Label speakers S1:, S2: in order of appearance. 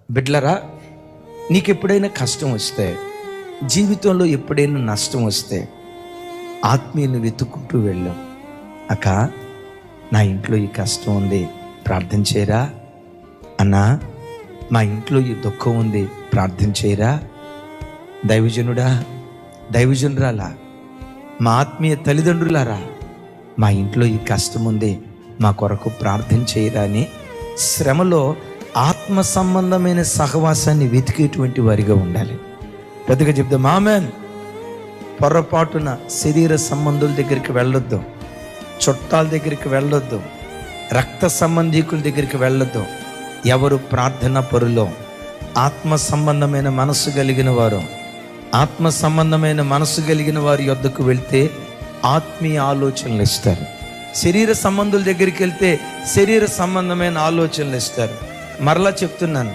S1: బిడ్లరా, నీకు ఎప్పుడైనా కష్టం వస్తే, జీవితంలో ఎప్పుడైనా నష్టం వస్తే ఆత్మీయుని వెతుక్కుంటూ వెళ్ళాం. అక్క, నా ఇంట్లో ఈ కష్టం ఉంది, ప్రార్థన చేయరా? అన్నా, మా ఇంట్లో ఈ దుఃఖం ఉంది, ప్రార్థన చేయరా? దైవజనుడా, దైవజనురాలా, మా ఆత్మీయ తల్లిదండ్రులారా, మా ఇంట్లో ఈ కష్టం ఉంది, మా కొరకు ప్రార్థన చేయరా అని శ్రమలో ఆత్మ సంబంధమైన సహవాసాన్ని వెతికేటువంటి వారిగా ఉండాలి. పెద్దగా చెప్దాం ఆమేన్. పొరపాటున శరీర సంబంధుల దగ్గరికి వెళ్ళొద్దు, చుట్టాల దగ్గరికి వెళ్ళొద్దు, రక్త సంబంధీకుల దగ్గరికి వెళ్ళొద్దు. ఎవరు ప్రార్థన పరులో, ఆత్మ సంబంధమైన మనసు కలిగిన వారు, ఆత్మ సంబంధమైన మనసు కలిగిన వారి యొద్దకు వెళ్తే ఆత్మీయ ఆలోచనలు ఇస్తారు. శరీర సంబంధుల దగ్గరికి వెళ్తే శరీర సంబంధమైన ఆలోచనలు ఇస్తారు. మరలా చెప్తున్నాను,